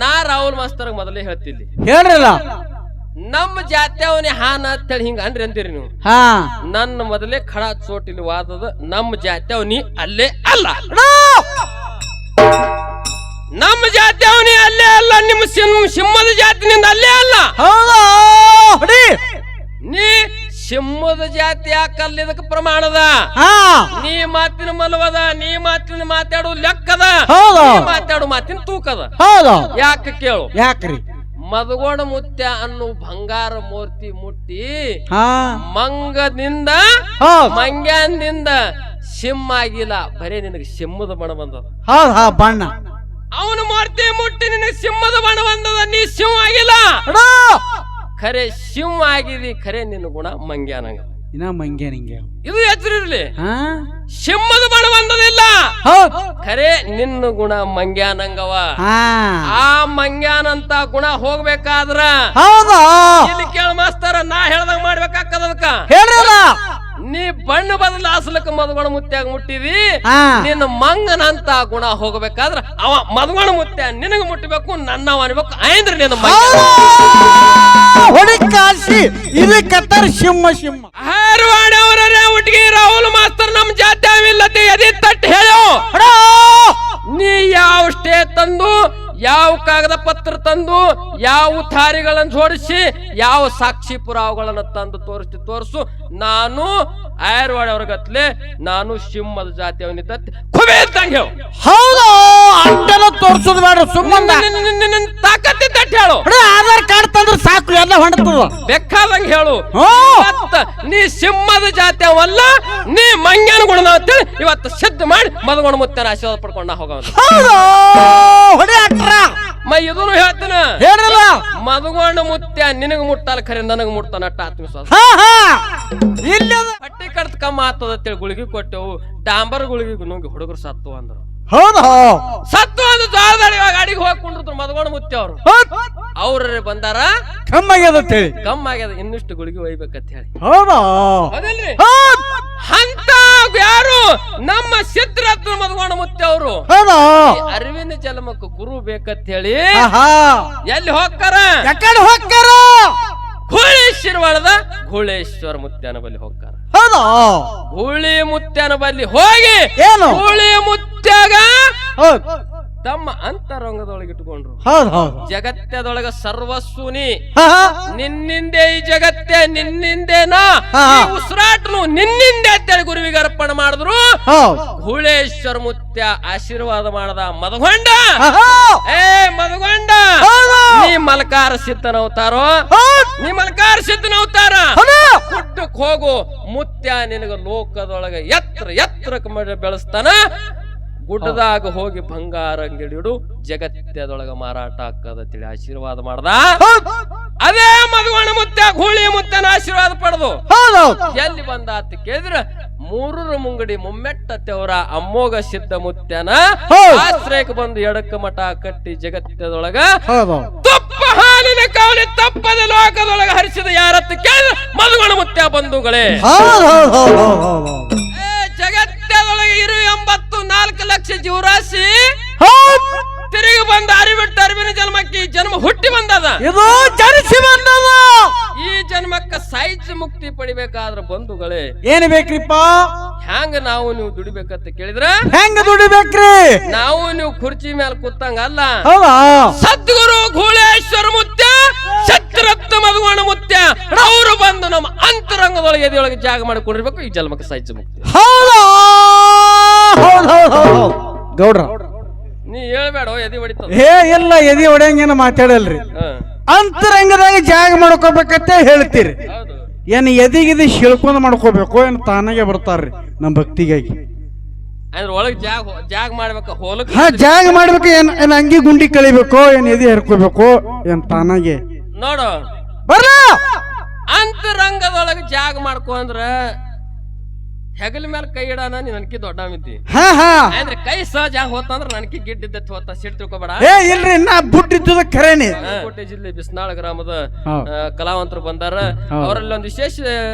ನಾ ರಾಹುಲ್ ಮಾಸ್ತರ್ ಮೊದಲೇ ಹೇಳ್ತಿದ್ದೆ ಹೇಳ್ರಲ್ಲ ನಮ್ಮ ಜಾತ್ಯವನೇ ಹಾನ ಅಂತೇಳಿ ಹಿಂಗ ಅಂದ್ರಿ ಅಂತೀರಿ ನೀವು ನನ್ನ ಮೊದಲೇ ಖಡ ಚೋಟಿಲಿ ವಾದದ ನಮ್ಮ ಜಾತ್ಯವನಿ ಅಲ್ಲೇ ಅಲ್ಲ ನಮ್ಮ ಜಾತ್ಯವನಿ ಅಲ್ಲೇ ಅಲ್ಲ ನಿಮ್ಮ ಸಿಂಹದ ಜಾತಿನಿಂದ ಅಲ್ಲೇ ಅಲ್ಲ ನೀ ಸಿಂಹದ ಜಾತಿ ಯಾಕಲ್ಲ ಇದಕ್ಕೆ ಪ್ರಮಾಣದ ನೀ ಮಾತಿನ ಮಲವದ ನೀ ಮಾತಿನ ಮಾತಾಡು ಲೆಕ್ಕದ ಮಾತಾಡು ಮಾತಿನ ತೂಕದ ಯಾಕೆ ಕೇಳು ಯಾಕ್ರಿ ಮದಗೋಡ ಮುತ್ಯ ಅನ್ನೋ ಬಂಗಾರ ಮೂರ್ತಿ ಮುಟ್ಟಿ ಮಂಗದಿಂದ ಮಂಗ್ಯಾನ್ದಿಂದ ಸಿಂಹ ಆಗಿಲ್ಲ ಬರೇ ನಿನಗೆ ಸಿಂಹದ ಬಣ ಬಂದದ ಬಣ್ಣ ಅವನ ಮೂರ್ತಿ ಮುಟ್ಟಿ ನಿನಗೆ ಸಿಂಹದ ಬಣ ಬಂದದ ನೀ ಸಿಂಹ ಆಗಿಲ್ಲ ಖರೆ ಸಿಂಹ ಆಗಿದಿ ಖರೆ ನಿನ್ನ ಗುಣ ಮಂಗ್ಯಾನಂಗ ಮಂಗ್ಯ ನಿಂಗೆ ಇದು ಎಚ್ಚರಿರ್ಲಿ ಸಿಂಹದ ಬಣ ಬಂದದಿಲ್ಲ ಖರೆ ನಿನ್ನ ಗುಣ ಮಂಗ್ಯಾನಂಗವ ಆ ಮಂಗ್ಯಾನಂತ ಗುಣ ಹೋಗ್ಬೇಕಾದ್ರ ಇಲ್ಲಿ ಕೇಳ ಮಾಸ್ತರ ನಾ ಹೇಳ್ದಂಗ ಮಾಡ್ಬೇಕಾಕದಕ್ಕ ನೀ ಬಣ್ಣ ಬದಲ ಹಾಸ್ಲಕ್ಕ ಮದಗೋಣ ಮುತ್ಯಾಗ ಮುಟ್ಟಿದಿ ನಿನ್ನ ಮಂಗನಂತ ಗುಣ ಹೋಗ್ಬೇಕಾದ್ರ ಅವ ಮದಗೋಣ ಮುತ್ಯ ನಿನಗ ಮುಟ್ಟಬೇಕು ನನ್ನವ ಅನ್ಬೇಕು ಐಂದ್ರ ನಿನ್ನ ಹೊಡಿಕಾಸಿ ಇದು ಕತ್ತರ ಸಿಂಹ ಸಿಂಹ ಹಾರವಾಡಿ ಅವರೇ ಒಟ್ಟಿಗೆ ರಾಹುಲ್ ಮಾಸ್ತರ್ ನಮ್ ಜಾತಿ ಅವಿಲ್ಲದೆ ಎದಿ ತಟ್ಟು ಹೇಳು ನೀ ಯಾವ ಸ್ಟೇ ತಂದು ಯಾವ ಕಾಗದ ಪತ್ರ ತಂದು ಯಾವ ಥಾರಿಗಳನ್ನು ಜೋಡಿಸಿ ಯಾವ ಸಾಕ್ಷಿ ಪುರಾವೆಗಳನ್ನು ತಂದು ತೋರಿಸು ನಾನು ಆಯರ್ವಾಡಿ ಅವ್ರಗತ್ಲೆ ನಾನು ಸಿಂಹದ ಜಾತಿ ಅವನಿದ್ದಂತೆ ಕುಬೇದಂಗ ಹೌದು ಅಂಟೆಲ್ಲ ತೋರಿಸೋದು ಬೇಡ ಸುಮ್ಮನೆ ತಾಕತ್ತಿ ತಟ್ಟು ಹೇಳು ಆಧಾರ್ ಕಾರ್ಡ್ ತಂದ್ರೆ ಸಾಕು ಎಲ್ಲ ಹೊಂಟದ ಬೇಕಾದಂಗ ಹೇಳು ನೀ ಸಿಂಹದ ಜಾತಿ ಅವಲ್ಲ ನೀ ಮಂಗ್ಯಾನ ಗುಣನ ಅಂತೇಳಿ ಇವತ್ತು ಸಿದ್ಧ ಮಾಡಿ ಮದಗೋಣ ಮುತ್ತನ ಆಶೀರ್ವಾದ ಪಡ್ಕೊಂಡ ಹೋಗ ಮೈ ಇದನ್ನು ಹೇಳ್ತೇನೆ ಹೇಳಲ್ಲ ಮದಗೋಣ ಮುತ್ಯ ನಿನಗ ಮುಟ್ಟಾಲ ಖರೆ ನನಗ ಮುಟ್ತಾನ ಅಟ್ಟ ಆತ್ಮವಿಶ್ವಾಸ ಹಟ್ಟಿ ಕಡ್ತ ಕಮ್ಮ ಆತದ ಅಂತೇಳಿ ಗುಳಿಗೆ ಕೊಟ್ಟೆವು ಡಾಂಬರ್ ಗುಳಿಗೆ ನುಂಗಿ ಹುಡುಗರು ಸತ್ತು ಅಂದ್ರು ಹೌದು ಸತ್ತು ಅಂದ್ ಜವಾಬ್ದಾರಿ ಗಾಡಿಗೆ ಹೋಗ್ಕೊಂಡಿರ್ತಾರೆ ಮದಗೋಣ ಮುತ್ಯ ಅವರು ಅವ್ರೇ ಬಂದಾರ ಕಮ್ಮಾಗ್ಯದ ಇನ್ನಿಷ್ಟು ಗುಳಿಗೆ ಒಯ್ಬೇಕಂತ ಹೇಳಿ ಹೌದಲ್ರಿ ಅಂತ ಯಾರು ನಮ್ಮ ಸಿದ್ಧರತ್ನ ಮದಗೋಣ ಮುತ್ಯ ಅವರು ಅರಿವಿನ ಜನ್ಮಕ್ಕೆ ಗುರು ಬೇಕಂತ ಹೇಳಿ ಎಲ್ಲಿ ಹೋಗ್ತಾರ ಘೋಳೇಶ್ವರವಾಳದ ಘೋಳೇಶ್ವರ ಮುತ್ಯನ ಬಲ್ಲಿ ಹೋಗ್ತಾರ ಗೂಳಿ ಮುತ್ಯನ ಬಲ್ಲಿ ಹೋಗಿ ಗೂಳಿ ಮುತ್ಯಾಗ ತಮ್ಮ ಅಂತರಂಗದೊಳಗೆ ಇಟ್ಕೊಂಡ್ರು ಜಗತ್ತದೊಳಗ ಸರ್ವಸ್ಸುನಿ ನಿನ್ನಿಂದೆ ಈ ಜಗತ್ತೇ ನಿನ್ನಿಂದೇನಾ ಉಸಿರಾಟನು ನಿನ್ನಿಂದೆ ಅಂತೇಳಿ ಗುರುವಿಗೆ ಅರ್ಪಣೆ ಮಾಡಿದ್ರು ಗೂಳೇಶ್ವರ ಮುತ್ಯ ಆಶೀರ್ವಾದ ಮಾಡದ ಮದಗೊಂಡ ಮದಗೊಂಡ ನೀ ಮಲಕಾರ ಸಿದ್ಧನವತಾರೋ ನೀ ಮಲಕಾರ ಸಿದ್ಧನವತಾರ ಗುಡ್ಡಕ್ ಹೋಗು ಮುತ್ಯ ನಿನಗ ಲೋಕದೊಳಗ ಎತ್ತರಕ್ಕೆ ಬೆಳೆಸ್ತಾನ ಗುಡ್ಡದಾಗ ಹೋಗಿ ಬಂಗಾರ ಅಂಗಡಿಡು ಜಗತ್ತದೊಳಗ ಮಾರಾಟ ಹಾಕದ ತಿಳಿ ಆಶೀರ್ವಾದ ಮಾಡ್ದ ಅದೇ ಮದಗೋಣ ಮುತ್ಯ ಗೂಳಿ ಮುತ್ಯನ ಆಶೀರ್ವಾದ ಪಡೆದು ಎಲ್ಲಿ ಬಂದ ಅಂತ ಕೇಳಿದ್ರ ಮೂರರ ಮುಂಗಡಿ ಮುಮ್ಮೆಟ್ಟತೆಯವರ ಅಮ್ಮೋಗ ಸಿದ್ಧ ಮುತ್ಯನ ಆಶ್ರಯಕ್ಕೆ ಬಂದು ಎಡಕ್ಕ ಮಠ ಕಟ್ಟಿ ಜಗತ್ತದೊಳಗ ತುಪ್ಪ ಹಾಲಿನ ಕವಲಿ ತಪ್ಪದ ಲೋಕದೊಳಗ ಹರಿಸಿದ ಯಾರತ್ತ ಕೇಳಿದ್ರ ಮದಗೋಣ ಮುತ್ಯ ಬಂಧುಗಳೇ ಜಗತ್ತದೊಳಗೆ 84 ಲಕ್ಷ ಜೀವರಾಶಿ ತಿರುಗಿ ಬಂದ ಅರಿಬಿಟ್ಟು ಅರಿವಿನ ಜನ್ಮಕ್ಕೆ ಈ ಜನ್ಮ ಹುಟ್ಟಿ ಬಂದದ ಈ ಜನ್ಮಕ್ಕ ಸಾಹಿತ್ಯ ಮುಕ್ತಿ ಪಡಿಬೇಕಾದ್ರ ಬಂಧುಗಳೇ ಏನ್ ಬೇಕ್ರಿಪ್ಪ ಹ್ಯಾಂಗ ನಾವು ನೀವು ದುಡಿಬೇಕಂತ ಕೇಳಿದ್ರ ಹೆಂಗ ದುಡಿಬೇಕ್ರಿ ನಾವು ನೀವು ಕುರ್ಚಿ ಮೇಲೆ ಕೂತಂಗ ಅಲ್ಲ ಸದ್ಗುರು ಘೋಳೇಶ್ವರ ಮುತ್ಯ ಸತ್ಯರತ್ನ ಮದಗೋಣ ಮುತ್ಯ ಅವರು ಬಂದು ನಮ್ಮ ಅಂತರಂಗದೊಳಗೆ ಎದೆಯೊಳಗೆ ಜಾಗ ಮಾಡಿಕೊಂಡಿರ್ಬೇಕು ಈ ಜನ್ಮಕ್ಕ ಸಾಹಿತ್ಯ ಮುಕ್ತಿ ಗೌಡ್ರ ನೀ ಹೇಳ್ಬೇಡ ಎದಿ ಹೊಡಿತ ಎಲ್ಲ ಎದಿ ಹೊಡೆಯಂಗೇನ ಮಾತಾಡಲ್ರಿ ಅಂತರಂಗದಾಗ ಜಾಗ ಮಾಡ್ಕೋಬೇಕಂತ ಹೇಳ್ತೀರಿ ಏನ್ ಎದಿಗಿದಿ ಶಿಳ್ಕೊಂಡ್ ಮಾಡ್ಕೋಬೇಕು ಏನ್ ತಾನಾಗೆ ಬರ್ತಾರ್ರಿ ನಮ್ ಭಕ್ತಿಗಾಗಿ ಅಂದ್ರೆ ಒಳಗ್ ಜಾಗ ಮಾಡ್ಬೇಕ ಹೋಲಕ್ ಜಾಗ ಮಾಡ್ಬೇಕು ಏನ್ ಅಂಗಿ ಗುಂಡಿ ಕಳಿಬೇಕು ಏನ್ ಎದಿ ಹರ್ಕೋಬೇಕು ಏನ್ ತಾನಾಗೆ ನೋಡು ಬರ್ಲ ಅಂತರಂಗದೊಳಗ ಜಾಗ ಮಾಡ್ಕೊ ಅಂದ್ರ ಹೆಗಲ ಮೇಲೆ ಕೈ ಇಡಾನ ನೀ ನನ್ಕಿ ದೊಡ್ಡ ಮಿದ್ದಿ ಅಂದ್ರೆ ಕೈ ಸಹಜ ಹೋತಂದ್ರ ನನ್ಕಿ ಗಿಡ್ಡಿದ್ದತ್ ಹೋತ ಸಿಟ್ ತಿಳ್ಕೊಬೇಡ ಇಲ್ರಿ ನಾ ಬುಟ್ಟಿದ್ದ ಖರೇನೆ ಕೋಟೆ ಜಿಲ್ಲೆ ಬಿಸ್ನಾಳ ಗ್ರಾಮದ ಕಲಾವಂತರು ಬಂದಾರ ಅವರಲ್ಲಿ ಒಂದು ವಿಶೇಷ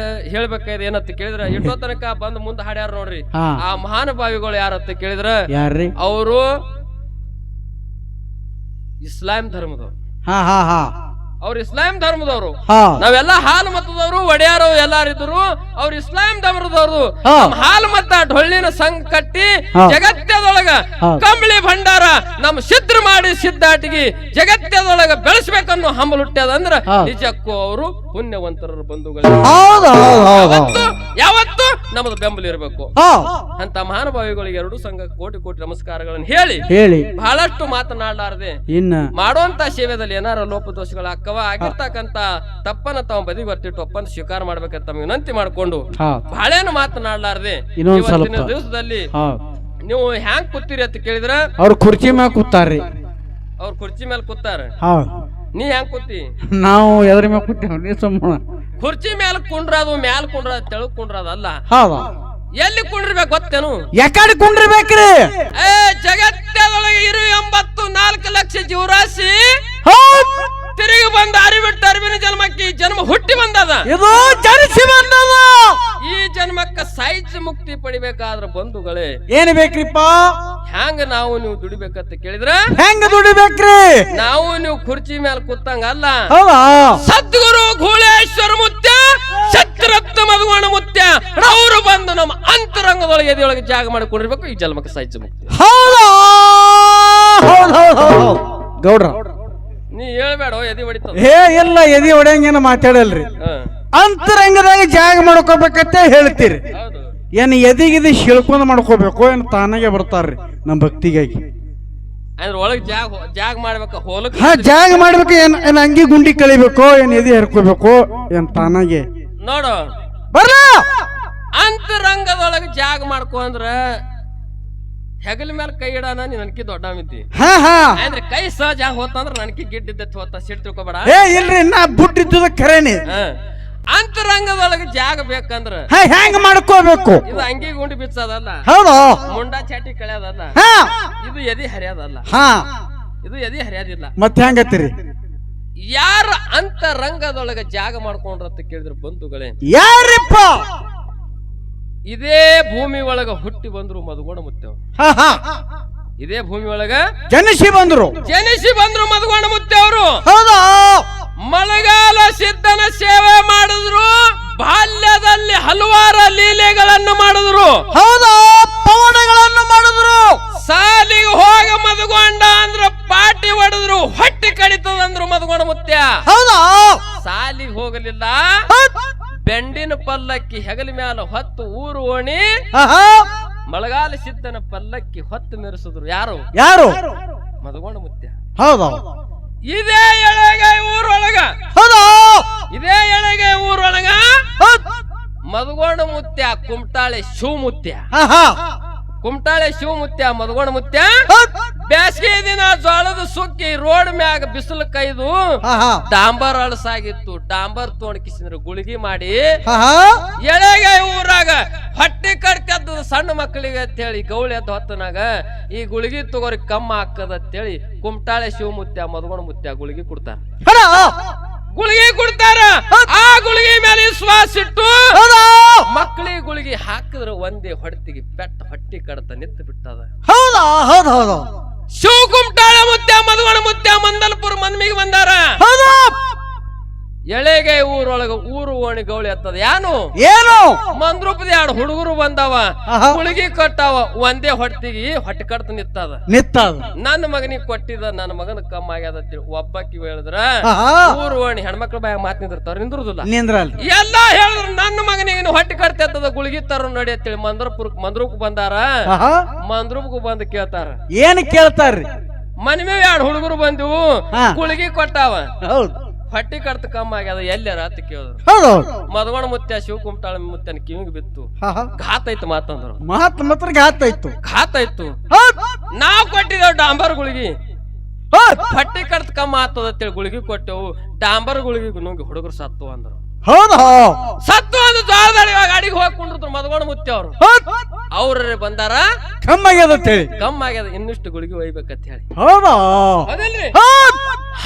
ಹೇಳ್ಬೇಕಾಯ್ತು ಏನಂತ ಕೇಳಿದ್ರ ಇಟ್ಟೋ ತನಕ ಬಂದ್ ಮುಂದೆ ಹಾಡ್ಯಾರ ನೋಡ್ರಿ ಆ ಮಹಾನುಭಾವಿಗಳು ಯಾರಂತ ಕೇಳಿದ್ರ ಯಾರ್ರಿ ಅವರು ಇಸ್ಲಾಂ ಧರ್ಮದವ್ರು. ಹಾ ಹಾ ಹಾ ಅವ್ರು ಇಸ್ಲಾಂ ಧರ್ಮದವರು, ಹಾ ನಾವೆಲ್ಲ ಹಾಲು ಮತದವರು ಒಡೆಯಾರು ಎಲ್ಲಾರಿದ್ರು. ಅವ್ರು ಇಸ್ಲಾಂ ಧರ್ಮದವರು. ಹಾ. ಹಾಲು ಮತ ಡೊಳ್ಳಿನ ಸಂಘ ಕಟ್ಟಿ ಹಾ. ಜಗತ್ತದೊಳಗ ಹಾ. ಕಂಬಳಿ ಭಂಡಾರ ನಮ್ ಸಿದ್ಧ ಮಾಡಿ ಸಿದ್ಧಾಟಿಗೆ ಜಗತ್ತದೊಳಗ ಬೆಳೆಸ್ಬೇಕನ್ನೋ ಹಂಬಲ್ ಹುಟ್ಟ್ಯದಂದ್ರ ಹಾ. ನಿಜಕ್ಕೂ ಅವರು ಪುಣ್ಯವಂತರ ಬಂಧುಗಳು. ಹೌದು ಹೌದು ಯಾವತ್ತು ನಮ್ಮದು ಬೆಂಬಲ ಇರಬೇಕು. ಹೌದು ಅಂತ ಮಹಾನುಭಾವಿಗಳಿಗೆ ಎರಡು ಸಂಘ ಕೋಟಿ ಕೋಟಿ ನಮಸ್ಕಾರಗಳನ್ನು ಹೇಳಿ ಹೇಳಿ ಬಹಳಷ್ಟು ಮಾತನಾಡಲಾರದೆ ಇನ್ನ ಮಾಡುವಂತ ಸೇವೆದಲ್ಲಿ ಏನಾರ ಲೋಪದೋಷಗಳ ಅಕ್ಕವ ಆಗಿರ್ತಕ್ಕಂತ ತಪ್ಪನ್ನ ತಾವು ಬದಿಗೆ ಬರ್ತಿಟ್ಟು ಒಪ್ಪಂದ ಸ್ವೀಕಾರ ಮಾಡ್ಬೇಕಂತ ತಮಗೆ ವಿನಂತಿ ಮಾಡ್ಕೊಂಡು ಬಹಳೇನು ಮಾತನಾಡಲಾರದೆ ಇನ್ನೊಂದ್ ಸ್ವಲ್ಪ ಇವತ್ತಿನ ದಿವಸದಲ್ಲಿ ಹೌದು ನೀವು ಹ್ಯಾಂಗ್ ಕೂತೀರಿ ಅಂತ ಕೇಳಿದ್ರ ಅವ್ರು ಕುರ್ಚಿ ಮ್ಯಾಗ ಕೂತಾರ್ರಿ. ಅವ್ರ ಕುರ್ಚಿ ಮೇಲೆ ಕೂತಾರ, ಹೌದು ನೀ ಹ್ಯಾಂಗ್ ಕೂತಿ? ನಾವು ಎದ್ರ ಮ್ಯಾಗ ಕೂತೇವ್ ನೀ ಸುಮ್ಮನ. ಕುರ್ಚಿ ಮೇಲೆ ಕುಂಡ್ರದು ಮ್ಯಾಲ ಕುಂಡ್ರದು ತೆಳಗ್ ಕುಂಡ್ರದಲ್ಲ, ಹೌದು ಎಲ್ಲಿ ಕುಂಡ್ರಿಬೇಕು ಗೊತ್ತೇನು? ಯಾಕಡೆ ಕುಂಡ್ರಿಬೇಕ್ರಿ? ಜಗತ್ತದೊಳಗೆ ಇರು 84 ಲಕ್ಷ ಜೀವರಾಶಿ ಹೌದ್ ತಿರುಗಿ ಬಂದ ಅರಿಬಿಟ್ಟು ಅರಿವಿನ ಜನ್ಮಕ್ಕೆ ಈ ಜನ್ಮ ಹುಟ್ಟಿ ಬಂದದ. ಇದು ಜನಿಸಿ ಬಂದದ. ಈ ಜನ್ಮಕ್ಕ ಸೈಜ್ ಮುಕ್ತಿ ಪಡಿಬೇಕಾದ್ರ ಬಂಧುಗಳೇ ಏನ್ ಬೇಕ್ರಿಪ್ಪ? ಹ್ಯಾಂಗ ನಾವು ನೀವು ದುಡಿಬೇಕಂತ ಕೇಳಿದ್ರ ಹೆಂಗ ದುಡಿಬೇಕ್ರಿ? ನಾವು ನೀವು ಕುರ್ಚಿ ಮೇಲೆ ಕೂತಂಗ ಅಲ್ಲ. ಹೌದಾ? ಸದ್ಗುರು ಘೋಳೇಶ್ವರ ಮುತ್ಯ ಶತ್ರತ್ನ ಮಧುವಣ ಮುತ್ಯ ಅವರು ಬಂದು ನಮ್ಮ ಅಂತರಂಗದೊಳಗೆ ಎದೆಯೊಳಗೆ ಜಾಗ ಮಾಡಿಕೊಂಡಿರ್ಬೇಕು. ಈ ಜನ್ಮಕ್ಕೆ ಸೈಜ್ ಮುಕ್ತಿ. ಹೌದಾ? ಹೌದ್ ಹೌದ್ ಹೌದ್ ಗೌಡ್ರ ನೀ ಹೇಳ್ಬೇಡ ಎದಿ ಹೊಡಿತದ. ಹೇ ಇಲ್ಲ ಎದಿ ಹೊಡೆಯಂಗೇನ ಮಾತಾಡಲ್ರಿ. ಅಂತರಂಗದಾಗ ಜಾಗ ಮಾಡ್ಕೋಬೇಕಂತ ಹೇಳ್ತೀರಿ. ಹೌದು. ಏನ್ ಎದಿಗಿದಿ ಶಿಳ್ಕೊಂಡ್ ಮಾಡ್ಕೋಬೇಕು ಏನ್ ತಾನಾಗೆ ಬರ್ತಾರ್ರಿ ನಮ್ ಭಕ್ತಿಗಾಗಿ? ಅಂದ್ರೆ ಒಳಗ್ ಜಾಗ ಮಾಡ್ಬೇಕ ಹೋಲಕ್. ಹಾ ಜಾಗ ಮಾಡ್ಬೇಕು. ಏನ್ ಅಂಗಿ ಗುಂಡಿ ಕಳಿಬೇಕು ಏನ್ ಎದಿ ಹರ್ಕೋಬೇಕು ಏನ್ ತಾನಾಗೆ ನೋಡು ಬರ್ಲ. ಅಂತರಂಗದೊಳಗೆ ಜಾಗ ಮಾಡ್ಕೊ ಅಂದ್ರ ಹೆಗಲ ಮೇಲೆ ಕೈ ಇಡಾನ ನೀ ನನ್ಕಿ ದೊಡ್ಡ ಮಿದ್ದಿ. ಹಾ ಹಾ ಅಂದ್ರೆ ಕೈ ಸಹಜ ಹೋತಂದ್ರ ನನ್ಕಿ ಗಿಡ್ಡಿದ್ದತ್ ಹೋತ ಸಿಟ್ ತಿಳ್ಕೊಬೇಡ. ಏ ಇಲ್ರಿ ನಾ ಬುಟ್ಟಿದ್ದ ಖರೇನಿ. ಅಂತರಂಗದೊಳಗೆ ಜಾಗ ಬೇಕಂದ್ರ ಹೆಂಗ್ ಮಾಡ್ಕೋಬೇಕು? ಇದು ಅಂಗಿ ಗುಂಡಿ ಬಿಚ್ಚೋದಲ್ಲ, ಹೌದು. ಮುಂಡಾ ಚಾಟಿ ಕಳೆಯೋದಲ್ಲ, ಹಾ ಇದು ಎದಿ ಹರಿಯೋದಲ್ಲ. ಹಾ ಇದು ಎದಿ ಹರಿಯೋದಿಲ್ಲ. ಮತ್ತೆ ಹೆಂಗತ್ತೀರಿ? ಯಾರ ಅಂತರಂಗದೊಳಗೆ ಜಾಗ ಮಾಡ್ಕೊಂಡ್ರ ಕೇಳಿದ್ರ ಬಂಧುಗಳೇ ಯಾರಿಪ್ಪ? ಇದೇ ಭೂಮಿ ಒಳಗ ಹುಟ್ಟಿ ಬಂದ್ರು ಮಧುಗೋಣ ಮುತ್ತೆವ್. ಇದೇ ಭೂಮಿ ಒಳಗ ಜನಿಸಿ ಬಂದ್ರು ಮಧುಗೋಣ ಮುತ್ತೆ ಅವರು. ಹೌದಾ? ಮಳೆಗಾಲ ಸಿದ್ಧನ ಸೇವೆ ಮಾಡಿದ್ರು, ಬಾಲ್ಯದಲ್ಲಿ ಹಲವಾರು ಲೀಲೆಗಳನ್ನು ಮಾಡಿದ್ರು, ಹೌದಾ? ಪವನಗಳನ್ನು ಮಾಡಿದ್ರು, ಸಾಲಿಗೆ ಹೋಗ ಮಧುಗೊಂಡ ಅಂದ್ರ ಪಾಟಿ ಹೊಡೆದ್ರು, ಹೊಟ್ಟಿ ಕಡಿತದಂದ್ರು ಮಧುಗೋಣ ಮುತ್ಯ. ಹೌದಾ? ಸಾಲಿಗೆ ಹೋಗಲಿಲ್ಲ, ಬೆಂಡಿನ ಪಲ್ಲಕ್ಕಿ ಹೆಗಲ ಮ್ಯಾಲ ಹೊತ್ತು ಊರು ಓಣಿ ಮಳೆಗಾಲ ಸಿದ್ಧನ ಪಲ್ಲಕ್ಕಿ ಹೊತ್ತು ಮೆರೆಸಿದ್ರು. ಯಾರು ಯಾರು? ಮಧುಗೋಣ ಮುತ್ಯ. ಹೌದಾ? ಇದೇ ಎಳೆಗಾಯಿ ಊರೊಳಗ, ಹೌದಾ? ಇದೇ ಎಳೆಗಾಯಿ ಊರೊಳಗ ಮಧುಗೋಣ ಮುತ್ಯ ಕುಮಟಾಳೆ ಶಿವಮುತ್ಯ. ಕುಮಟಾಳೆ ಶಿವಮುತ್ಯ ಮಧುಗೋಣ ಮುತ್ಯ ಬ್ಯಾಸಿಗೆ ದಿನ ಜೋಳದ ಸುಕ್ಕಿ ರೋಡ್ ಮ್ಯಾಗ ಬಿಸಿಲು ಕೈದು ಡಾಂಬರ್ ಅಳಸಾಗಿತ್ತು. ಡಾಂಬರ್ ತೋಣಕಿಸಿದ್ರು ಗುಳಿಗಿ ಮಾಡಿ ಎಳೆಗಾಯಿ ಊರಾಗ ಹೊಟ್ಟೆ ಕಡ್ಕದ್ದು ಸಣ್ಣ ಮಕ್ಕಳಿಗೆ ಅಂತ ಹೇಳಿ ಗೌಳಿ ಎದ್ದು ಹೊತ್ತನಾಗ ಈ ಗುಳಿಗಿ ತಗೋರಿ ಕಮ್ಮ ಹಾಕದ ಅಂತೇಳಿ ಕುಮಟಾಳೆ ಶಿವಮುತ್ಯ ಮಧುಗೋಣ ಮುತ್ಯ ಗುಳಿಗಿ ಕೊಡ್ತಾರ. ಗುಳಿಗೆ ಕೊಡ್ತಾರ. ಆ ಗುಳಿಗೆ ಮೇಲೆ ವಿಶ್ವಾಸ ಇಟ್ಟು ಮಕ್ಕಳಿಗೆ ಗುಳಿಗೆ ಹಾಕಿದ್ರ ಒಂದೇ ಹೊಡೆತಿಗೆ ಪೆಟ್ಟ ಹೊಟ್ಟಿ ಕಡತ ನಿತ್ತು ಬಿಟ್ಟದ. ಹೌದಾ? ಹೌದು ಹೌದು. ಶಿವ ಕುಮಟಾಳ ಮುತ್ಯ ಮಧುಗೋಣ ಮುತ್ಯ ಮಂದಲ್ಪುರ ಮನ್ಮಿಗೆ ಬಂದಾರ. ಎಳೆಗೆ ಊರೊಳಗ ಊರು ಓಣಿ ಗೌಳಿ ಎತ್ತದ. ಏನು ಮಂದ್ರೂಪದ 2 ಹುಡುಗರು ಬಂದಾವ, ಗುಳಿಗೆ ಕಟ್ಟಾವ, ಒಂದೇ ಹೊಟ್ಟಿಗೆ ಹೊಟ್ಟೆ ಕಡ್ತ ನಿತ್ತದ. ನನ್ನ ಮಗನಿಗೆ ಕೊಟ್ಟಿದ, ನನ್ನ ಮಗನ ಕಮ್ಮ ಆಗ್ಯದ ಒಬ್ಬಾಕಿ ಹೇಳಿದ್ರ ಊರು ಓಣಿ ಹೆಣ್ಮಕ್ಳ ಬಾಯ ಮಾತ್ ನಿಂದಿರ್ತಾರ, ನಿಂದ್ರಲ್ಲ. ಎಲ್ಲಾ ಹೇಳಿದ್ರ ನನ್ನ ಮಗನಿಗೆ ಹೊಟ್ಟೆ ಕಡ್ತದ, ಗುಳಿಗೆ ತರ ನೋಡಿ ಅಂತೇಳಿ ಮಂದ್ರೂಪ್ ಬಂದಾರ. ಮಂದ್ರೂಪ್ಗೂ ಬಂದು ಕೇಳ್ತಾರ. ಏನ್ ಕೇಳ್ತಾರ್ರಿ? ಮನ್ಮೆ 2 ಹುಡುಗರು ಬಂದಿವು, ಗುಳಿಗೆ ಕೊಟ್ಟಾವ, ಹೊಟ್ಟಿ ಕಡ್ತ ಕಮ್ಮ ಆಗ್ಯದ ಎಲ್ಲಾರ ಅಂತ ಕೇಳಿದ್ರು. ಮಧುಗೋಣ ಮುತ್ಯ ಶಿವ ಕುಮಟಾಳ ಮುತ್ಯನ ಕಿವಿಗೆ ಬಿತ್ತು. ಘಾತ ಐತು ಮಾತಂದ್ರು. ಮಾತ್ರ ಘಾತ ಇತ್ತು. ನಾವ್ ಕೊಟ್ಟಿದ್ದೇವ್ ಡಾಂಬರ್ ಗುಳಿಗಿ, ಹೊಟ್ಟಿ ಕಡ್ತ ಕಮ್ಮ ಆಗ್ತದ ಅಂತೇಳಿ ಗುಳಿಗಿ ಕೊಟ್ಟೆವು. ಡಾಂಬರ್ ಗುಳಿಗಿ ನುಂಗಿ ಹುಡುಗರು ಸತ್ತು ಅಂದ್ರು. ಹೌದಾ? ಸತ್ತು ಒಂದು ಜವಾಬ್ದಾರಿ ಗಾಡಿಗೆ ಹೋಗ್ಕೊಂಡಿದ್ರು ಮಧುಗೋಣ ಮುತ್ಯ ಅವರು. ಅವ್ರ ಬಂದಾರ, ಕಮ್ಮಾಗ್ಯದ ಇನ್ನಿಷ್ಟು ಗುಳಿಗೆ ಒಯ್ಬೇಕಂತ ಹೇಳಿ. ಹೌದಾ?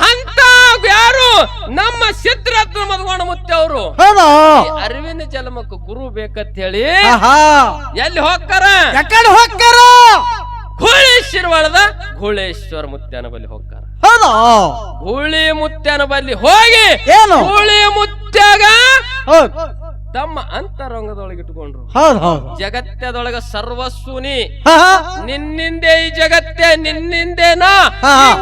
ಅಂತ ಯಾರು ನಮ್ಮ ಸಿದ್ಧರತ್ನ ಮಧುಗೋಣ ಮುತ್ಯ ಅವರು ಅರಿವಿನ ಜನ್ಮಕ್ಕೆ ಗುರು ಬೇಕಂತ ಹೇಳಿ ಎಲ್ಲಿ ಹೋಗ್ತಾರ? ಘೋಳೇಶ್ವರವಾಳದ ಘೋಳೇಶ್ವರ ಮುತ್ಯನ ಬಳಿ ಹೋಗ್ತಾರ. ಹೌದಾ ಹುಳಿ ಮುತ್ಯನ ಬಲ್ಲಿ ಹೋಗಿ ಏನು ಹುಳಿ ಮುತ್ಯಾಗ ಹೌದು ತಮ್ಮ ಅಂತರಂಗದೊಳಗೆ ಇಟ್ಕೊಂಡ್ರು. ಹೌದು ಹೌದು ಜಗತ್ತದೊಳಗ ಸರ್ವಸ್ಸುನಿ ಹಾ ಹಾ ನಿನ್ನಿಂದೆ ಈ ಜಗತ್ತೇ ನಿನ್ನಿಂದೇನಾ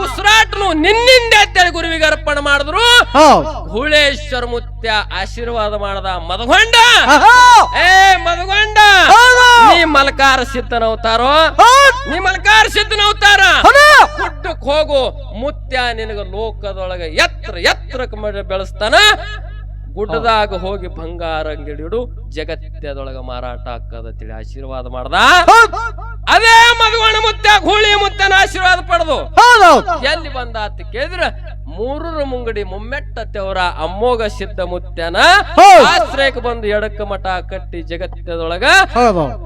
ಉಸಿರಾಟನು ನಿನ್ನಿಂದೆ ಅಂತೇಳಿ ಗುರುವಿಗೆ ಅರ್ಪಣೆ ಮಾಡಿದ್ರು. ಹೌದು ಹುಳೇಶ್ವರ ಮುತ್ಯ ಆಶೀರ್ವಾದ ಮಾಡದ ಮದಗೊಂಡ ಏ ಮದಗೊಂಡ ನೀ ಮಲ್ಕಾರ ಸಿದ್ಧನವತಾರೋ ನೀ ಮಲ್ಕಾರ ಸಿದ್ಧನವತಾರ ಹುಟ್ಟಕ್ ಹೋಗು ಮುತ್ಯ ನಿನಗ ಲೋಕದೊಳಗ ಎತ್ತರಕ್ಕೆ ಬೆಳೆಸ್ತಾನ. ಗುಡ್ಡದಾಗ ಹೋಗಿ ಬಂಗಾರ ಅಂಗಡಿಡು ಜಗತ್ತದೊಳಗ ಮಾರಾಟ ಹಾಕದ ತಿಳಿ ಆಶೀರ್ವಾದ ಮಾಡ್ದ. ಅದೇ ಮದುವಣ ಮುತ್ಯ ಹುಳಿ ಮುತ್ತನ ಆಶೀರ್ವಾದ ಪಡೆದು ಎಲ್ಲಿ ಬಂದ ಅಂತ ಕೇಳಿದ್ರ ಮೂರರ ಮುಂಗಡಿ ಮುಮ್ಮೆಟ್ಟತೆವರ ಅಮ್ಮೋಗ ಸಿದ್ಧ ಮುತ್ಯನ ಆಶ್ರಯಕ್ಕೆ ಬಂದು ಎಡಕ್ಕ ಮಠ ಕಟ್ಟಿ ಜಗತ್ತದೊಳಗ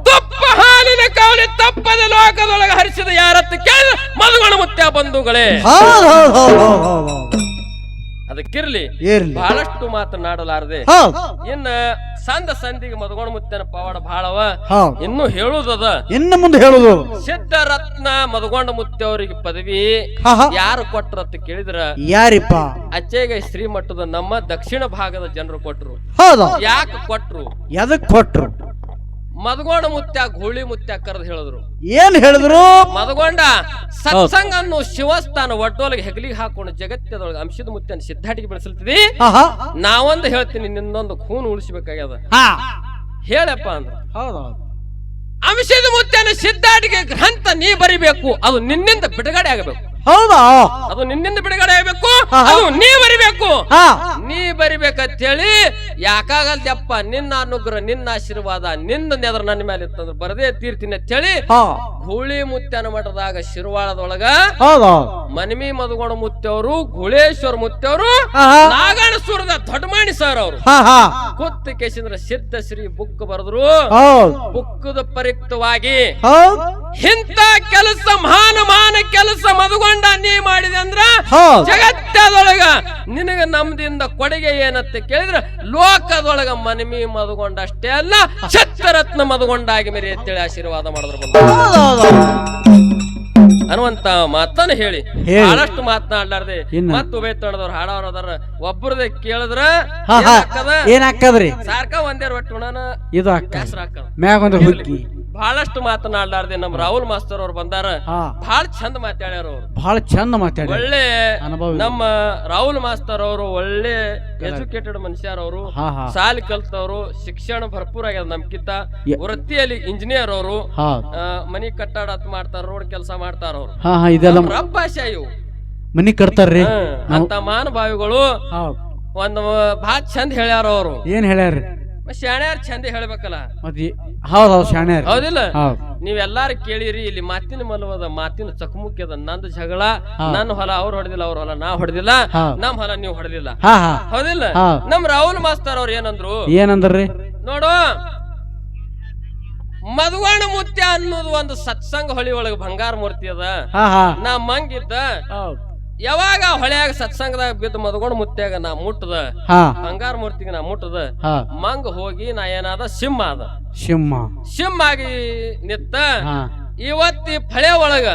ತುಪ್ಪ ಹಾಲಿನ ಕವಲಿ ತಪ್ಪದ ಲೋಕದೊಳಗ ಹರಿಸಿದ ಯಾರತ್ತ ಕೇಳಿದ್ರ ಮದುವಣ ಮುತ್ಯ ಬಂಧುಗಳೇ. ಅದಕ್ಕಿರ್ಲಿ ಬಹಳಷ್ಟು ಮಾತನಾಡಲಾರದೆ ಇನ್ನ ಸಂದ ಸಂದಿಗೆ ಮದಗೋಣ ಮುತ್ತನ ಪವಾಡ ಬಹಳವ ಇನ್ನು ಹೇಳುದದ. ಇನ್ನು ಮುಂದೆ ಹೇಳುದು ಸಿದ್ಧರತ್ನ ಮದಗೊಂಡ ಮುತ್ಯ ಅವರಿಗೆ ಪದವಿ ಯಾರು ಕೊಟ್ರತ್ ಕೇಳಿದ್ರ ಯಾರಿಪ್ಪ ಅಚ್ಚೇಗ ಶ್ರೀಮಠದ ನಮ್ಮ ದಕ್ಷಿಣ ಭಾಗದ ಜನರು ಕೊಟ್ರು. ಯಾಕೆ ಕೊಟ್ರು ಎದಕ್ ಕೊಟ್ರು? ಮದಗೊಂಡ ಮುತ್ಯ ಹುಳಿ ಮುತ್ಯ ಕರೆದು ಹೇಳಿದ್ರು. ಏನ್ ಹೇಳಿದ್ರು? ಮದಗೊಂಡ ಸತ್ಸಂಗ ಅನ್ನು ಶಿವಸ್ಥಾನ ಒಡ್ಡೋಲಿಗೆ ಹೆಗಲಿಗೆ ಹಾಕೊಂಡು ಜಗತ್ತದೊಳಗೆ ಅಂಶದ ಮುತ್ಯನ ಸಿದ್ಧಾಟಿಗೆ ಬೆಳೆಸಲ್ತಿದಿ. ನಾವೊಂದು ಹೇಳ್ತೀನಿ ನಿನ್ನೊಂದು ಖೂನ್ ಉಳಿಸಬೇಕಾಗ್ಯದ ಹೇಳಪ್ಪ ಅಂದ್ರ ಅಂಶದ ಮುತ್ಯನ ಸಿದ್ಧಾಟಿಗೆ ಗ್ರಂಥ ನೀ ಬರಿಬೇಕು. ಅದು ನಿನ್ನಿಂದ ಬಿಡುಗಡೆ ಆಗಬೇಕು. ಹೌದಾ ಅದು ನಿನ್ನಿಂದ ಬಿಡುಗಡೆ ಆಗಬೇಕು. ಅದು ನೀ ಬರಿಬೇಕು. ನೀ ಬರಿಬೇಕಂತ ಹೇಳಿ ಯಾಕಾಗಲ್ದಪ್ಪ ನಿನ್ನ ಅನುಗ್ರಹ ನಿನ್ನ ಆಶೀರ್ವಾದ ನಿನ್ನ ನೆದರ್ ನನ್ನ ಮೇಲೆ ಇತ್ತಂದ್ರೆ ಬರದೇ ತೀರ್ತೀನಿ ಅಂತ ಹೇಳಿ ಹುಳಿ ಮುತ್ಯನ ಮಠದಾಗ ಶಿರ್ವಾಳದೊಳಗ ಮನಮಿ ಮದಗೋಣ ಮುತ್ಯವರು ಗುಳೇಶ್ವರ ಮುತ್ಯವರು ನಾಗಾಣಸೂರದ ದೊಡ್ಡಮಾಣಿ ಸರ್ ಅವರು ಕುತ್ತ ಕೇಶಂದ್ರ ಸಿದ್ಧ ಶ್ರೀ ಬುಕ್ ಬರೆದ್ರು. ಬುಕ್ಕದ ಪರಿಕ್ತವಾಗಿ ಇಂಥ ಕೆಲಸ ಮಾನ ಕೆಲಸ ಮದಗೊಂಡ ನೀ ಮಾಡಿದೆ ಅಂದ್ರ ಜಗತ್ತದೊಳಗ ನಿನಗ ನಮ್ದಿಂದ ಕೊಡುಗೆ ಏನಂತ ಕೇಳಿದ್ರ ಲೋಕದೊಳಗ ಮನಮಿ ಮದಗೊಂಡ ಅಷ್ಟೇ ಅಲ್ಲ ಛತ್ರರತ್ನ ಮದಗೊಂಡಾಗಿ ಮೇರಿ ಅಂತೇಳಿ ಆಶೀರ್ವಾದ ಮಾಡಿದ್ರು ಅನ್ನುವಂತ ಮಾತನ್ನ ಹೇಳಿ ಬಹಳಷ್ಟು ಮಾತನಾಡ್ಲಾರ್ದೆ ಮತ್ತ ಉಭಯ ತಂಡದವ್ರು ಹಾಡವ್ರ ಅದಾರ ಒಬ್ಬರದೇ ಕೇಳಿದ್ರ ಏನಾಕ್ಕದ್ರಿ ಸಾರ್ಕ ಒಂದೇ ರೊಟ್ಟಿ ಉಣನ ಇದು ಬಹಳಷ್ಟು ಮಾತನಾಡ್ಲಾರ್ದೆ ನಮ್ ರಾಹುಲ್ ಮಾಸ್ತರ್ ಅವ್ರು ಬಂದಾರ. ಬಹಳ ಚಂದ ಮಾತಾಡ್ಯಾರ ಅವ್ರು ಬಹಳ ಚಂದ ಮಾತಾಡ್ಯಾರ. ಒಳ್ಳೆ ನಮ್ಮ ರಾಹುಲ್ ಮಾಸ್ತರ್ ಅವರು ಒಳ್ಳೆ ಎಜುಕೇಟೆಡ್ ಮನುಷ್ಯರವರು ಸಾಲಿ ಕಲ್ತವ್ರು ಶಿಕ್ಷಣ ಭರ್ಪೂರ್ ಆಗ್ಯದ ನಮ್ಕಿಂತ. ವೃತ್ತಿಯಲ್ಲಿ ಇಂಜಿನಿಯರ್ ಅವರು ಮನಿ ಕಟ್ಟಡ ಮಾಡ್ತಾರ ರೋಡ್ ಕೆಲಸ ಮಾಡ್ತಾರ ಅವ್ರು ರಬ್ಬಾಶೆ ಇವು ಮನಿ ಕಟ್ತಾರ್ರಿ ಅಂತ ಮಾನಭಾವಿಗಳು ಒಂದು ಬಹಳ ಚಂದ ಹೇಳ್ಯಾರ ಅವ್ರು. ಏನ್ ಹೇಳ್ಯಾರ? ಶಾಣ್ಯಾರ ಚಂದ ಹೇಳ್ಬೇಕಲ್ಲ. ಹೌದೌದು ಶಾಣ್ಯಾರ ಹೌದಿಲ್ಲ? ನೀವೆಲ್ಲಾರು ಕೇಳಿರಿ ಇಲ್ಲಿ ಮಾತಿನ ಮಲವದ ಮಾತಿನ ಚಕಮುಕ್ಯದ ನಂದು ಜಗಳ ನನ್ನ ಹೊಲ ಅವ್ರು ಹೊಡೆದಿಲ್ಲ ಅವ್ರ ಹೊಲ ನಾ ಹೊಡೆದಿಲ್ಲ ನಮ್ ಹೊಲ ನೀವು ಹೊಡೆದಿಲ್ಲ ಹೌದಿಲ್ಲ? ನಮ್ ರಾಹುಲ್ ಮಾಸ್ತರ್ ಅವ್ರ ಏನಂದ್ರಿ ನೋಡು ಮದಗೋಣ ಮುತ್ಯ ಅನ್ನೋದು ಒಂದು ಸತ್ಸಂಗ ಹೊಳಿ ಒಳಗ ಬಂಗಾರ ಮೂರ್ತಿ ಅದ. ನಾ ಮಂಗಿದ್ದ ಯಾವಾಗ ಹೊಳ್ಯಾಗ ಸತ್ಸಂಗದಾಗ ಬಿದ್ದು ಮದಗೊಂಡ್ ಮುತ್ಯಾಗ ನಾ ಮುಟ್ಟದ ಬಂಗಾರ ಮೂರ್ತಿಗೆ ನಾ ಮುಟ್ಟದ ಮಂಗ ಹೋಗಿ ನಾ ಏನಾದ ಸಿಂಹ ಅದ ಸಿಂಹ ಆಗಿ ನಿತ್ತ ಇವತ್ತಿ ಫಳೆ ಒಳಗ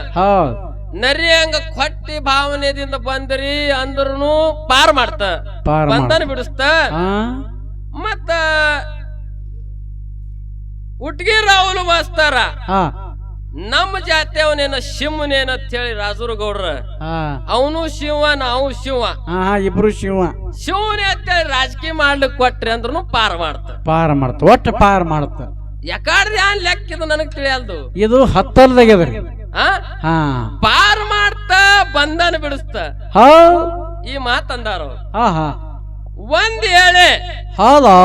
ನರಿ ಹಂಗ ಕೊಟ್ಟಿ ಭಾವನೆದಿಂದ ಬಂದ್ರಿ ಅಂದ್ರೂ ಪಾರ್ ಮಾಡ್ತ ಬಂಧನ ಬಿಡಿಸ್ತ. ಮತ್ತ ಉಟ್ಗಿ ರಾಹುಲ್ ಮಾಸ್ತಾರ ನಮ್ಮ ಜಾತಿ ಅವನೇನ ಶಿವನೇನ ಹೇಳಿ ರಾಜೂರು ಗೌಡ್ರ ಅವನು ಶಿವ ನಾವು ಶಿವ ಇಬ್ರು ಶಿವನೇ ಅಂತೇಳಿ ರಾಜಕೀಯ ಮಾಡ್ಲಿಕ್ಕೆ ಕೊಟ್ರಿ ಅಂದ್ರೂ ಪಾರ್ ಮಾಡ್ತ ಒಟ್ಟು ಪಾರ್ ಮಾಡ್ತ. ಯಾಕಾಡ್ರಿ ಆ ಲೆಕ್ಕ ಇದು ನನಗ್ ತಿಳಿಯಲ್ದು. ಇದು ಹತ್ತಲ್ದಾಗ್ಯದ್ರಿ ಪಾರ್ ಮಾಡ್ತ ಬಂಧನ ಬಿಡಿಸ್ತ ಈ ಮಾತಂದಾರ ಒಂದ್ ಹೇಳಿ ಹೌದಾ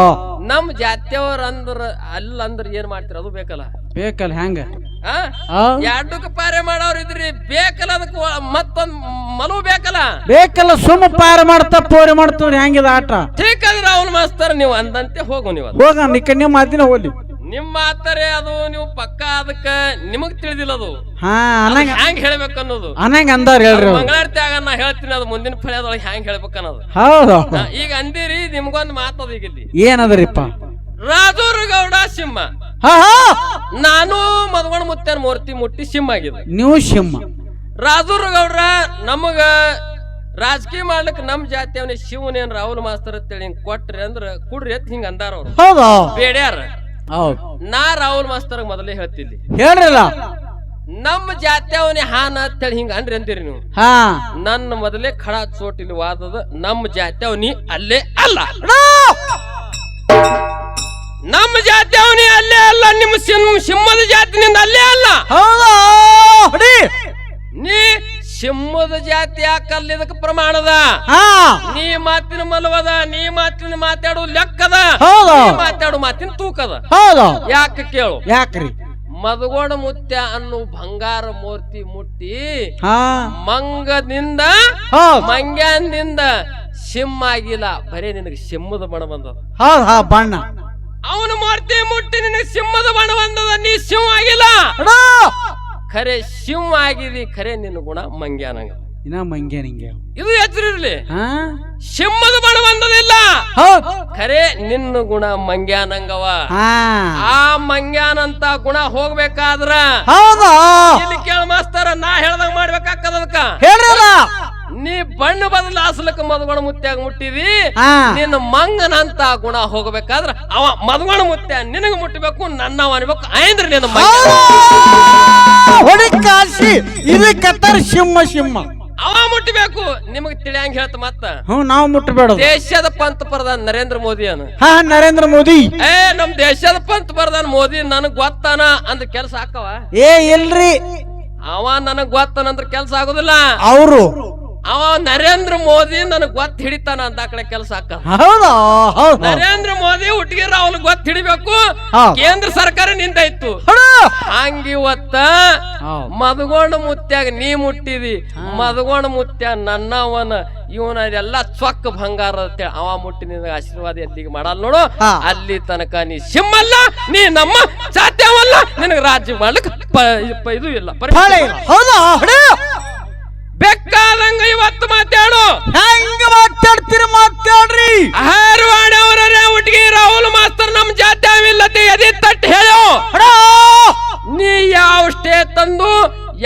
ನಮ್ ಜಾತಿಯವ್ರ ಅಂದ್ರ ಅಲ್ಲಂದ್ರ ಏನ್ ಮಾಡ್ತೀರ ಅದು ಬೇಕಲ್ಲ ಹೆಂಗ ಎರಡಕ್ಕ ಪಾರೆ ಮಾಡವ್ರ ಇದ್ರಿ ಬೇಕಲ್ಲ ಅದಕ್ಕ ಮತ್ತೊಂದ್ ಮಲವು ಬೇಕಲ್ಲ ಸುಮ್ಮ ಪಾರ ಮಾಡ್ತಾ ಪೋರೆ ಮಾಡ್ತವ್ರಿ ಹೆಂಗಿದ ಆಟ. ಠೀಕ್ ಅದ್ರ ಅವ್ನ ಮಾಸ್ತರ್ ನೀವು ಅಂದಂತೆ ಹೋಗು ನೀವು ಹೋಗ ನಿಮ್ಮ ಮಾತಿನ ಹೋಗ್ಲಿ ನಿಮ್ ಮಾತಾರೆ ಅದು ನೀವು ಪಕ್ಕ ಅದಕ್ಕ ನಿಮಗ್ ತಿಳಿದಿಲ್ಲ ಅದು ಹೆಂಗ್ ಹೇಳ್ಬೇಕು ಅನ್ನೋದು ಅಂದಾರ ಹೇಳ್ರಿ. ಮಂಗಳಾರತಿ ಆಗ ನಾ ಹೇಳ್ತೀನಿ ಅದು ಮುಂದಿನ ಫಳ್ಯದೊಳಗೆ ಹೆಂಗ್ ಹೇಳ್ಬೇಕು ಅನ್ನೋದು. ಹೌದು ಈಗ ಅಂದಿರಿ ನಿಮ್ಗೊಂದ್ ಮಾತದ ಈಗ ಇಲ್ಲಿ ಏನದ್ರಿಪ್ಪ? ರಾಜೂರು ಗೌಡ ಸಿಂಹ ನಾನು ಮದಗೊಂಡ್ ಮುತ್ತನ ಮೂರ್ತಿ ಮುಟ್ಟಿ ಸಿಂಹ ಆಗಿದೆ. ನೀವು ಸಿಂಹ ರಾಜೂರ್ಗೌಡ್ರ ನಮಗ ರಾಜಕೀಯ ಮಾಡ್ಲಿಕ್ಕೆ ನಮ್ ಜಾತಿ ಅವನಿ ಶಿವನೇನ್ ರಾಹುಲ್ ಮಾಸ್ತರ್ ಅಂತೇಳಿ ಹಿಂಗ್ ಕೊಟ್ರಿ ಅಂದ್ರ ಕುಡ್ರಿ ಅಂತ ಹಿಂಗ ಅಂದಾರ ಅವ್ರು. ಹೌದಾ ಬೇಡ್ಯಾರ. ಹೌದು ನಾ ರಾಹುಲ್ ಮಾಸ್ತರ್ ಮೊದಲೇ ಹೇಳ್ತಿದ್ದಿ, ಹೇಳ್ರಲ್ಲ ನಮ್ಮ ಜಾತಿ ಅವನಿ ಹಾನ ಅಂತೇಳಿ ಹಿಂಗ ಅನ್ರಿ ಅಂತೀರಿ ನೀವು. ಹಾ ನನ್ನ ಮೊದಲೇ ಖಡ ಚೋಟಿಲಿ ವಾದದ ನಮ್ಮ ಜಾತಿ ಅವನಿ ಅಲ್ಲೇ ಅಲ್ಲ, ನಮ್ಮ ಜಾತಿ ಅವನಿ ಅಲ್ಲೇ ಅಲ್ಲ, ನಿಮ್ಮ ಸಿಂಹದ ಜಾತಿನಿಂದ ಅಲ್ಲೇ ಅಲ್ಲ. ಹೌದಾ ನೀ ಸಿಂಹದ ಜಾತಿ ಯಾಕಲ್ಲ ಇದಕ್ಕೆ ಪ್ರಮಾಣದ, ನೀ ಮಾತಿನ ಮಲವದ, ನೀ ಮಾತಿನ ಮಾತಾಡು ಲೆಕ್ಕದ, ಮಾತಾಡು ಮಾತಿನ ತೂಕದ. ಯಾಕೆ ಕೇಳು, ಯಾಕ್ರಿ ಮದಗೋಡ ಮುತ್ಯ ಅನ್ನೋ ಬಂಗಾರ ಮೂರ್ತಿ ಮುಟ್ಟಿ ಮಂಗದಿಂದ ಮಂಗ್ಯಾನ್ದಿಂದ ಸಿಂಹ ಆಗಿಲ್ಲ, ಬರೇ ನಿನಗೆ ಸಿಂಹದ ಬಣ ಬಂದದ. ಬಣ್ಣ ಅವನ ಮೂರ್ತಿ ಮುಟ್ಟಿ ನಿನಗೆ ಸಿಂಹದ ಬಣ ಬಂದದ, ನೀ ಸಿಂಹ ಆಗಿಲ್ಲ. ಖರೆ ಸಿಂಹ ಆಗಿದಿ, ಖರೆ ನಿನ್ನ ಗುಣ ಮಂಗ್ಯಾನಂಗ ಇನ್ನ ಮಂಗ್ಯ ನಿಂಗೆ ಇದು ಎಚ್ಚರಿರ್ಲಿ. ಸಿಂಹದ ಬಣ ಬಂದದಿಲ್ಲ, ಖರೆ ನಿನ್ನ ಗುಣ ಮಂಗ್ಯಾನಂಗವ. ಆ ಮಂಗ್ಯಾನಂತ ಗುಣ ಹೋಗ್ಬೇಕಾದ್ರ ಇಲ್ಲಿ ಕೇಳ ಮಾಸ್ತರ, ನಾ ಹೇಳ್ದಂಗ ಮಾಡ್ಬೇಕಾಗ್ತದ. ಅದಕ್ಕ ನೀ ಬಣ್ಣ ಬದಲಾಸಲಕ್ಕ ಮದಗೋಣ ಮುತ್ಯಾಗ ಮುಟ್ಟಿದಿ, ನಿನ್ನ ಮಂಗನಂತ ಗುಣ ಹೋಗ್ಬೇಕಾದ್ರ ಅವ ಮದಗೋಣ ಮುತ್ಯ ನಿನಗ ಮುಟ್ಟಬೇಕು, ನನ್ನವ ಅನ್ಬೇಕು. ಐಂದ್ರ ನಿನ್ನ ಹೊಡಿಕಾಸಿ ಇದಕ್ಕತ್ತಾರ ಸಿಂಹ ಸಿಂಹ ಅವ ಮುಟ್ಟಬೇಕು. ನಿಮಗ್ ತಿಳಿಯಂಗ ಹೇಳ್ತ ಮತ್ತ ನಾವು ಮುಟ್ಟಬೇಡ. ದೇಶದ ಪಂತ ಪ್ರಧಾನ ನರೇಂದ್ರ ಮೋದಿ ಅನ್ನ ನರೇಂದ್ರ ಮೋದಿ ನಮ್ ದೇಶದ ಪಂತ ಪ್ರಧಾನ ಮೋದಿ ನನಗ್ ಗೊತ್ತಾನ ಅಂದ್ರ ಕೆಲ್ಸ ಹಾಕವ? ಇಲ್ರಿ, ಅವ ನನಗ್ ಗೊತ್ತಾನಂದ್ರ ಕೆಲ್ಸ ಆಗುದಿಲ್ಲ. ಅವರು ಅವ ನರೇಂದ್ರ ಮೋದಿ ನನಗ್ ಗೊತ್ತ ಹಿಡಿತಾನ ಅಂತ ಕಡೆ ಕೆಲಸ ಹಾಕ. ನರೇಂದ್ರ ಮೋದಿ ಹುಟ್ಟಿಗಿರ ಅವನು ಗೊತ್ತ ಹಿಡಿಬೇಕು, ಕೇಂದ್ರ ಸರ್ಕಾರ ನಿಂದಾಯ್ತು. ಹಂಗಿವತ್ತ ಮದಗೋಣ ಮುತ್ಯಾಗ ನೀ ಮುಟ್ಟಿದಿ, ಮದಗೋಣ ಮುತ್ಯ ನನ್ನವನ ಇವನ ಎಲ್ಲ ಚೊಕ್ಕ ಬಂಗಾರ ಅಂತೇಳಿ ಅವ ಮುಟ್ಟಿ ನಿನಗೆ ಆಶೀರ್ವಾದ ಎಲ್ಲಿಗೆ ಮಾಡಲ್ಲ ನೋಡು. ಅಲ್ಲಿ ತನಕ ನೀ ಸಿಂಹಲ್ಲ, ನೀ ನಮ್ಮ ಜಾತ್ಯವಲ್ಲ, ನಿನಗೆ ರಾಜ್ಯ ಮಾಡ್ಲಿಕ್ಕೆ ಇದು ಇಲ್ಲ. ಬೇಕಾದಂಗ ಇವತ್ತು ಮಾತಾಡು, ಹೆಂಗ ಮಾತಾಡ್ತೀರಿ ಮಾತಾಡ್ರಿ. ಹಾರವಾಡ ಅವರೇ ಹುಟ್ಟಿಗೆ ರಾಹುಲ್ ಮಾಸ್ತರ್ ನಮ್ ಜಾತ್ಯವಿಲ್ಲದೆ ಎದೆ ತಟ್ಟು ಹೇಳು. ನೀ ಯಾವ ಸ್ಟೇ ತಂದು,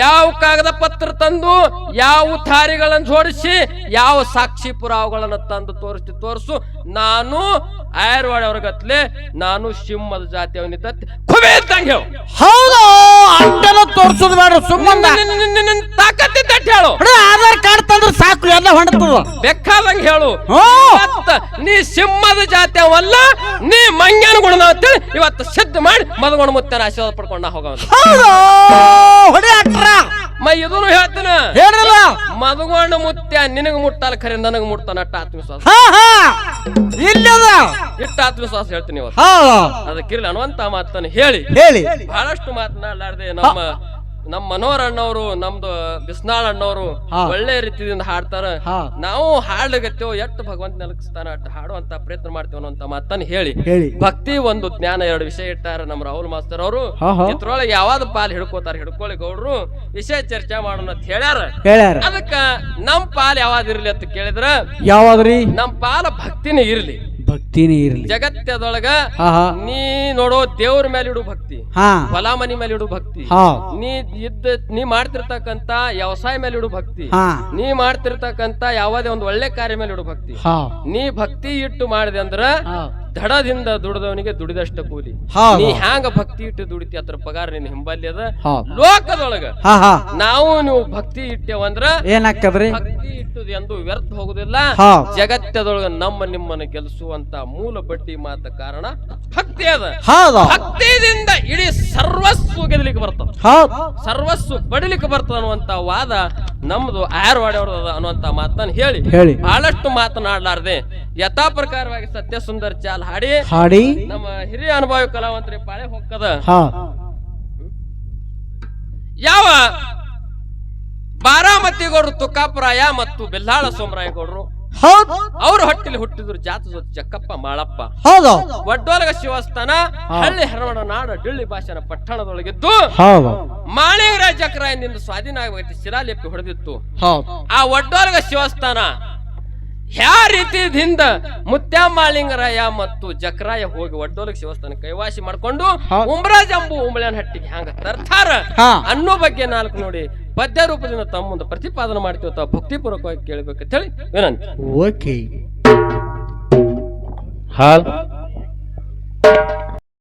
ಯಾವ ಕಾಗದ ಪತ್ರ ತಂದು, ಯಾವ ಥಾರಿಗಳನ್ನು ಜೋಡಿಸಿ, ಯಾವ ಸಾಕ್ಷಿ ಪುರಾವೆಗಳನ್ನು ತಂದು ತೋರಿಸು. ನಾನು ಆಯರ್ವಾಡ ಅವ್ರಿಗತ್ಲೆ ನಾನು ಸಿಂಹದ ಜಾತಿಯವನಿದ್ದ ಖುಬೇದಂಗ ಹೇಳು. ಹೌದು, ಅಡ್ಡನ ತೋರ್ಸೋದು ಬೇಡ, ಸುಮ್ಮನೆ ತಾಕತ್ತಿ ತಟ್ಟು ಹೇಳು. ಆಧಾರ್ ಕಾರ್ಡ್ ತಂದ್ರೆ ಸಾಕು, ಎಲ್ಲ ಹೊಂಟದ. ಬೇಕಾದಂಗ ಹೇಳು. ನೀ ಸಿಂಹದ ಜಾತಿಯವಲ್ಲ, ನೀ ಮಂಗ್ಯಾನ ಗುಣ ಅಂತೇಳಿ ಇವತ್ತು ಸಿದ್ಧ ಮಾಡಿ ಮದಗೋಣ ಮುತ್ತನ ಆಶೀರ್ವಾದ ಪಡ್ಕೊಂಡ ಹೋಗ. ಇದನ್ನು ಹೇಳ್ತಾನ, ಮದಗೋಣ ಮುತ್ಯ ನಿನಗ ಮುಟ್ಟಲ್ಲ, ಖರೆ ನನಗ ಮುಟ್ತಾನ. ಅಟ್ಟ ಆತ್ಮವಿಶ್ವಾಸ ಇಟ್ಟ ಆತ್ಮವಿಶ್ವಾಸ ಹೇಳ್ತೀನಿ ಇವತ್ತು. ಅದಕ್ಕಿರ್ಲಿ ಅನ್ನುವಂತ ಮಾತನ್ನು ಹೇಳಿ ಬಹಳಷ್ಟು ಮಾತನಾಡಲಾರ್ದೆ ನಮ್ಮ ಮನೋಹರ್ ಅಣ್ಣವರು, ನಮ್ದು ಬಿಸ್ನಾಳ್ ಅಣ್ಣವರು ಒಳ್ಳೆ ರೀತಿಯಿಂದ ಹಾಡ್ತಾರ. ನಾವು ಹಾಡ್ಲಿಗತ್ತೇವ್, ಎಷ್ಟು ಭಗವಂತ ನೆಲಕಿಸ್ತಾನ ಅಟ್ಟು ಹಾಡುವಂತ ಪ್ರಯತ್ನ ಮಾಡ್ತೇವ ಅನ್ನೋಂತ ಮಾತನ್ನ ಹೇಳಿ ಭಕ್ತಿ ಒಂದು ಜ್ಞಾನ ಎರಡು ವಿಷಯ ಇಟ್ಟಾರ ನಮ್ಮ ರಾಹುಲ್ ಮಾಸ್ತರ್ ಅವರು. ಇದ್ರೊಳಗೆ ಯಾವ್ದು ಪಾಲ್ ಹಿಡ್ಕೋತಾರ ಹಿಡ್ಕೊಳ್ಳಿ ಗೌಡ್ರು, ವಿಷಯ ಚರ್ಚೆ ಮಾಡೋಣ ಅಂತ ಹೇಳ್ಯಾರ. ಅದಕ್ಕ ನಮ್ ಪಾಲ್ ಯಾವ್ದಿರ್ಲಿ ಅಂತ ಕೇಳಿದ್ರ, ಯಾವಾದ್ರಿ ನಮ್ ಪಾಲ ಭಕ್ತಿನೇ ಇರ್ಲಿ, ಭಕ್ತಿನೇ ಇರ್ಲಿ. ಜಗತ್ತದೊಳಗ ನೀ ನೋಡೋ ದೇವ್ರ ಮೇಲೆ ಇಡು ಭಕ್ತಿ, ಹೊಲ ಮನಿ ಮೇಲೆ ಇಡು ಭಕ್ತಿ, ನೀ ಮಾಡ್ತಿರ್ತಕ್ಕಂತ ವ್ಯವಸಾಯ ಮೇಲೆ ಇಡು ಭಕ್ತಿ, ನೀ ಮಾಡ್ತಿರ್ತಕ್ಕಂತ ಯಾವುದೇ ಒಂದು ಒಳ್ಳೆ ಕಾರ್ಯ ಮೇಲೆ ಇಡು ಭಕ್ತಿ. ನೀ ಭಕ್ತಿ ಇಟ್ಟು ಮಾಡಿದೆ ಅಂದ್ರ ದಡದಿಂದ ದುಡಿದವನಿಗೆ ದುಡಿದಷ್ಟ ಕೂಲಿ. ನೀ ಹ್ಯಾಂಗ ಭಕ್ತಿ ಇಟ್ಟು ದುಡಿತಿ ಅದ್ರ ಪಗಾರ ನಿನ್ ಹಿಂಬಲ್ಲಿ ಅದ. ಲೋಕದೊಳಗ ನಾವು ನೀವು ಭಕ್ತಿ ಇಟ್ಟೇವಂದ್ರ ಏನಾಗ್ತದ್ರಿ, ಭಕ್ತಿ ಇಟ್ಟುದು ಎಂದು ವ್ಯರ್ಥ ಹೋಗುದಿಲ್ಲ. ಜಗತ್ತದೊಳಗ ನಮ್ಮ ನಿಮ್ಮನ್ನ ಗೆಲ್ಲಿಸುವಂತ ಮೂಲ ಬಡ್ಡಿ ಮಾತ ಕಾರಣ ಭಕ್ತಿ ಅದ. ಭಕ್ತಿಯಿಂದ ಇಡೀ ಸರ್ವಸ್ಸು ಗೆದಲಿಕ್ಕೆ ಬರ್ತದ, ಸರ್ವಸ್ಸು ಪಡಿಲಿಕ್ಕೆ ಬರ್ತದ ಅನ್ನುವಂತ ವಾದ ನಮ್ದು ಆಯರ್ವಾಡವ್ರದ ಅನ್ನುವಂತ ಮಾತನ್ನ ಹೇಳಿ ಬಹಳಷ್ಟು ಮಾತನಾಡ್ಲಾರ್ದೆ ಯಥಾ ಪ್ರಕಾರವಾಗಿ ಸತ್ಯ ಸುಂದರ ಚಾಲ್ ಹಾಡಿ ನಮ್ಮ ಹಿರಿಯ ಅನುಭವಿ ಕಲಾವಂತರಿ ಪಾಳೆ ಹೊಕ್ಕದ. ಯಾವ ಬಾರಾಮತಿ ಗೌಡ್ರು ತುಕಾಪುರಾಯ ಮತ್ತು ಬೆಲ್ಲಾಳ ಸೋಮರಾಯ ಗೌಡ್ರು ಅವ್ರ ಹೊಟ್ಟಿಲಿ ಹುಟ್ಟಿದ್ರು ಜಾತಿ ಜಕ್ಕಪ್ಪ ಮಾಳಪ್ಪ. ಒಡ್ಡೋಲಗ ಶಿವಸ್ಥಾನ ಹಳ್ಳಿ ಹರವಣ ನಾಡ ಡಿಳ್ಳಿ ಭಾಷಣ ಪಟ್ಟಣದೊಳಗಿದ್ದು ಮಾಳಿಂಗರಾಯ ಜಕರಾಯನಿಂದ ಸ್ವಾಧೀನ ಆಗಬೇಕು, ಶಿಲಾಲಿಪಿ ಹೊಡೆದಿತ್ತು. ಆ ಒಡ್ಡೋಲಗ ಶಿವಸ್ಥಾನ ಯಾವ ರೀತಿಯಿಂದ ಮುತ್ಯಾಮಾಳಿಂಗರಾಯ ಮತ್ತು ಜಕರಾಯ ಹೋಗಿ ಒಡ್ಡೋಲಗ ಶಿವಸ್ಥಾನ ಕೈವಾಸಿ ಮಾಡ್ಕೊಂಡು ಉಮ್ರಾಜ್ ಅಂಬು ಉಂಬಳನ ಹಟ್ಟಿಗೆ ಹ್ಯಾಂಗ ತರ್ತಾರ ಅನ್ನೋ ಬಗ್ಗೆ ನಾಲ್ಕು ನೋಡಿ ಪದ್ಯ ರೂಪದಿಂದ ತಮ್ಮ ಮುಂದೆ ಪ್ರತಿಪಾದನೆ ಮಾಡ್ತೀವಿ ತಾವು ಭಕ್ತಿಪೂರ್ವಕವಾಗಿ ಕೇಳಬೇಕಂತ ಹೇಳಿ ವಿನಂತಿ. ಓಕೆ. ಹಾಲ್